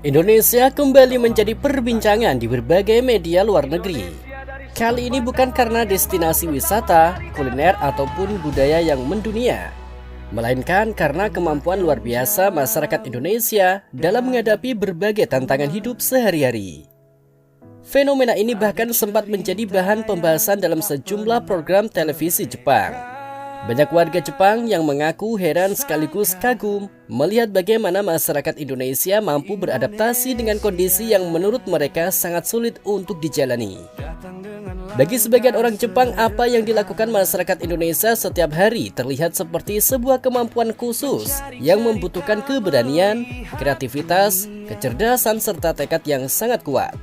Indonesia kembali menjadi perbincangan di berbagai media luar negeri. Kali ini bukan karena destinasi wisata, kuliner, ataupun budaya yang mendunia, melainkan karena kemampuan luar biasa masyarakat Indonesia dalam menghadapi berbagai tantangan hidup sehari-hari. Fenomena ini bahkan sempat menjadi bahan pembahasan dalam sejumlah program televisi Jepang. Banyak warga Jepang yang mengaku heran sekaligus kagum melihat bagaimana masyarakat Indonesia mampu beradaptasi dengan kondisi yang menurut mereka sangat sulit untuk dijalani. Bagi sebagian orang Jepang, apa yang dilakukan masyarakat Indonesia setiap hari terlihat seperti sebuah kemampuan khusus yang membutuhkan keberanian, kreativitas, kecerdasan, serta tekad yang sangat kuat.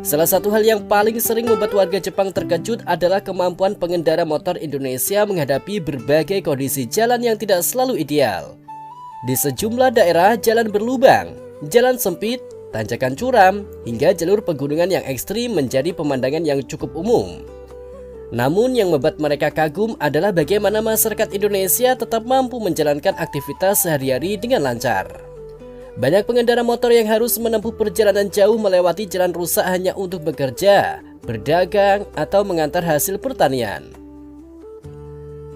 Salah satu hal yang paling sering membuat warga Jepang terkejut adalah kemampuan pengendara motor Indonesia menghadapi berbagai kondisi jalan yang tidak selalu ideal. Di sejumlah daerah, jalan berlubang, jalan sempit, tanjakan curam, hingga jalur pegunungan yang ekstrim menjadi pemandangan yang cukup umum. Namun yang membuat mereka kagum adalah bagaimana masyarakat Indonesia tetap mampu menjalankan aktivitas sehari-hari dengan lancar. Banyak pengendara motor yang harus menempuh perjalanan jauh melewati jalan rusak hanya untuk bekerja, berdagang, atau mengantar hasil pertanian.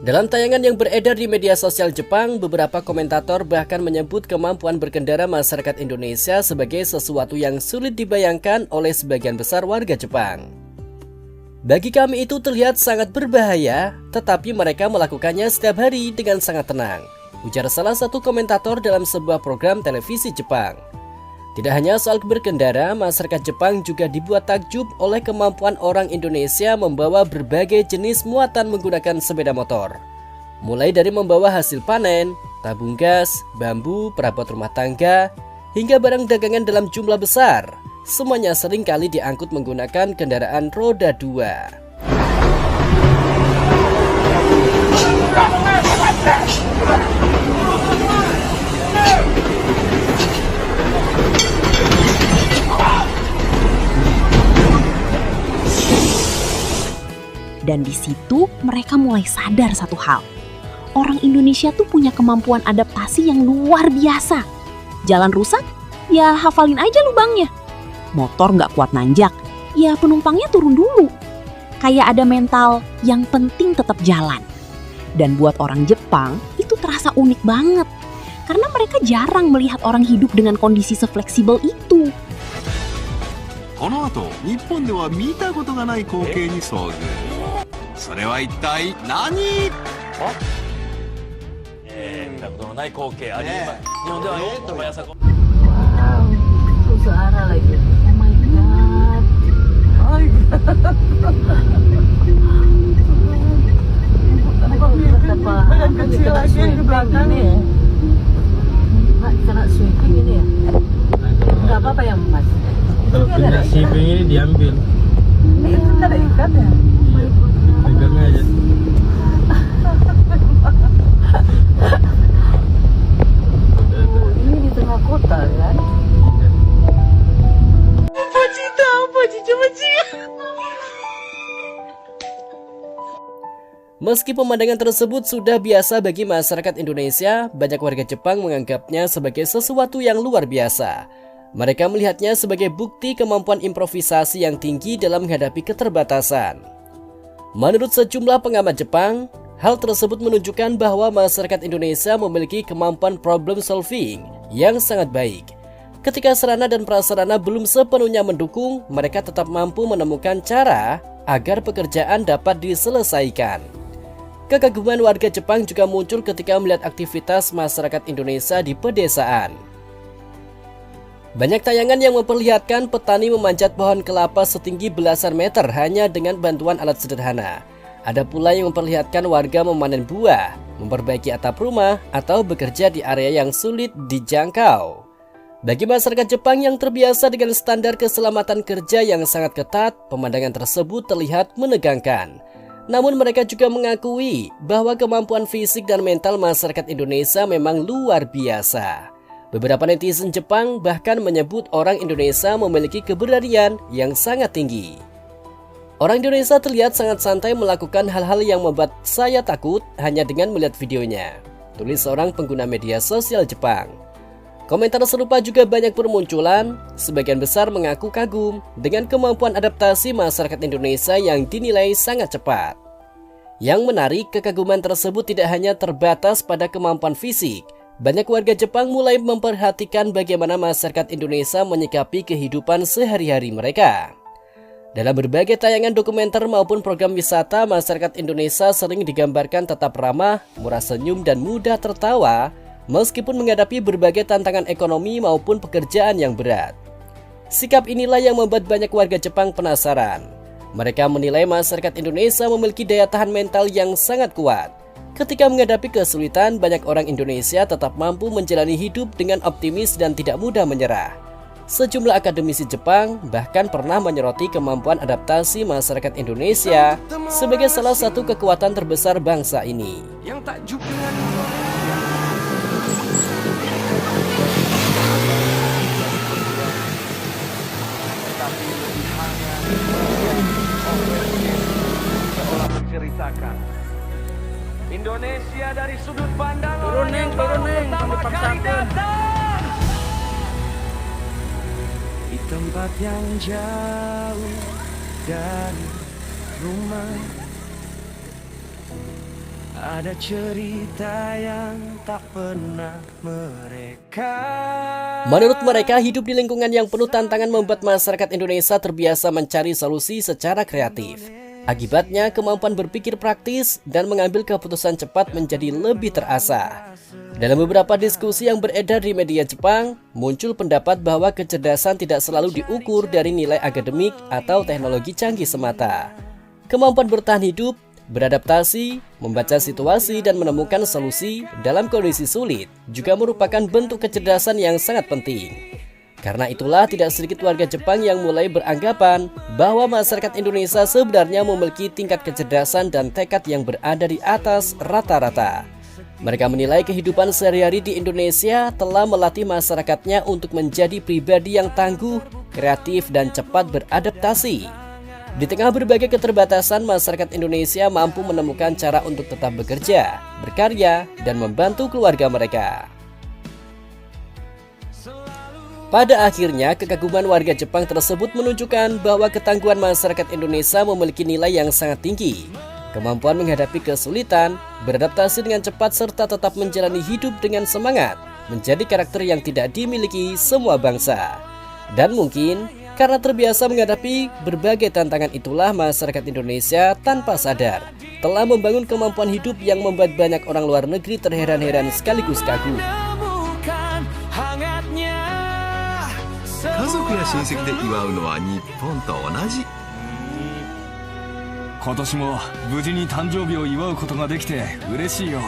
Dalam tayangan yang beredar di media sosial Jepang, beberapa komentator bahkan menyebut kemampuan berkendara masyarakat Indonesia sebagai sesuatu yang sulit dibayangkan oleh sebagian besar warga Jepang. Bagi kami itu terlihat sangat berbahaya, tetapi mereka melakukannya setiap hari dengan sangat tenang, ujar salah satu komentator dalam sebuah program televisi Jepang. Tidak hanya soal berkendara, masyarakat Jepang juga dibuat takjub oleh kemampuan orang Indonesia membawa berbagai jenis muatan menggunakan sepeda motor. Mulai dari membawa hasil panen, tabung gas, bambu, perabot rumah tangga, hingga barang dagangan dalam jumlah besar. Semuanya sering kali diangkut menggunakan kendaraan roda 2. Dan di situ mereka mulai sadar satu hal. Orang Indonesia tuh punya kemampuan adaptasi yang luar biasa. Jalan rusak, ya hafalin aja lubangnya. Motor nggak kuat nanjak, ya penumpangnya turun dulu. Kayak ada mental yang penting tetap jalan. Dan buat orang Jepang itu terasa unik banget. Karena mereka jarang melihat orang hidup dengan kondisi sefleksibel itu. この後、日本では見たことがない光景に遭遇。それは一体何？見たことのない光景あります。日本では毎朝。Suara lagi. Oh my god. Badan kecil lagi di belakang ya. Kena sweeping ini ya. Enggak apa-apa ya Mas. Kalau kena sweeping ini diambil. Ini itu ada ikat ya. Iya, pegangnya aja. Ini di tengah kota kan. Meski pemandangan tersebut sudah biasa bagi masyarakat Indonesia, banyak warga Jepang menganggapnya sebagai sesuatu yang luar biasa. Mereka melihatnya sebagai bukti kemampuan improvisasi yang tinggi dalam menghadapi keterbatasan. Menurut sejumlah pengamat Jepang, hal tersebut menunjukkan bahwa masyarakat Indonesia memiliki kemampuan problem solving yang sangat baik. Ketika sarana dan prasarana belum sepenuhnya mendukung, mereka tetap mampu menemukan cara agar pekerjaan dapat diselesaikan. Kekaguman warga Jepang juga muncul ketika melihat aktivitas masyarakat Indonesia di pedesaan. Banyak tayangan yang memperlihatkan petani memanjat pohon kelapa setinggi belasan meter hanya dengan bantuan alat sederhana. Ada pula yang memperlihatkan warga memanen buah, memperbaiki atap rumah, atau bekerja di area yang sulit dijangkau. Bagi masyarakat Jepang yang terbiasa dengan standar keselamatan kerja yang sangat ketat, pemandangan tersebut terlihat menegangkan. Namun mereka juga mengakui bahwa kemampuan fisik dan mental masyarakat Indonesia memang luar biasa. Beberapa netizen Jepang bahkan menyebut orang Indonesia memiliki keberanian yang sangat tinggi. Orang Indonesia terlihat sangat santai melakukan hal-hal yang membuat saya takut hanya dengan melihat videonya, tulis seorang pengguna media sosial Jepang. Komentar serupa juga banyak bermunculan, sebagian besar mengaku kagum dengan kemampuan adaptasi masyarakat Indonesia yang dinilai sangat cepat. Yang menarik, kekaguman tersebut tidak hanya terbatas pada kemampuan fisik. Banyak warga Jepang mulai memperhatikan bagaimana masyarakat Indonesia menyikapi kehidupan sehari-hari mereka. Dalam berbagai tayangan dokumenter maupun program wisata, masyarakat Indonesia sering digambarkan tetap ramah, murah senyum, dan mudah tertawa meskipun menghadapi berbagai tantangan ekonomi maupun pekerjaan yang berat. Sikap inilah yang membuat banyak warga Jepang penasaran. Mereka menilai masyarakat Indonesia memiliki daya tahan mental yang sangat kuat. Ketika menghadapi kesulitan, banyak orang Indonesia tetap mampu menjalani hidup dengan optimis dan tidak mudah menyerah. Sejumlah akademisi Jepang bahkan pernah menyoroti kemampuan adaptasi masyarakat Indonesia sebagai salah satu kekuatan terbesar bangsa ini. Yang takjub dengan tapi lebih hangat seolah menceritakan Indonesia dari sudut pandang orang yang baru pertama kali datang di tempat yang jauh dari rumah. Ada cerita yang tak pernah mereka. Menurut mereka, hidup di lingkungan yang penuh tantangan membuat masyarakat Indonesia terbiasa mencari solusi secara kreatif. Akibatnya, kemampuan berpikir praktis dan mengambil keputusan cepat menjadi lebih terasah. Dalam beberapa diskusi yang beredar di media Jepang, muncul pendapat bahwa kecerdasan tidak selalu diukur dari nilai akademik atau teknologi canggih semata. Kemampuan bertahan hidup, beradaptasi, membaca situasi, dan menemukan solusi dalam kondisi sulit juga merupakan bentuk kecerdasan yang sangat penting. Karena itulah tidak sedikit warga Jepang yang mulai beranggapan bahwa masyarakat Indonesia sebenarnya memiliki tingkat kecerdasan dan tekad yang berada di atas rata-rata. Mereka menilai kehidupan sehari-hari di Indonesia telah melatih masyarakatnya untuk menjadi pribadi yang tangguh, kreatif, dan cepat beradaptasi. Di tengah berbagai keterbatasan, masyarakat Indonesia mampu menemukan cara untuk tetap bekerja, berkarya, dan membantu keluarga mereka. Pada akhirnya, kekaguman warga Jepang tersebut menunjukkan bahwa ketangguhan masyarakat Indonesia memiliki nilai yang sangat tinggi. Kemampuan menghadapi kesulitan, beradaptasi dengan cepat, serta tetap menjalani hidup dengan semangat menjadi karakter yang tidak dimiliki semua bangsa. Dan mungkin karena terbiasa menghadapi berbagai tantangan itulah masyarakat Indonesia tanpa sadar telah membangun kemampuan hidup yang membuat banyak orang luar negeri terheran-heran sekaligus kagum. 家族や親戚で祝うのは日本と同じ。今年も無事に誕生日を祝うことができて嬉しいよ。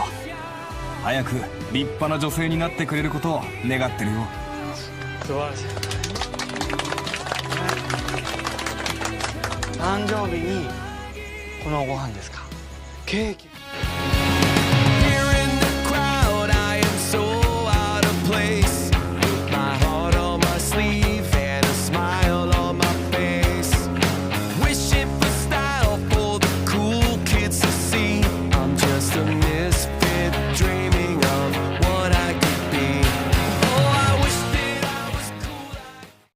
早く立派な女性になってくれることを願ってるよ。素晴らしい。誕生日にこのご飯ですか。ケーキ。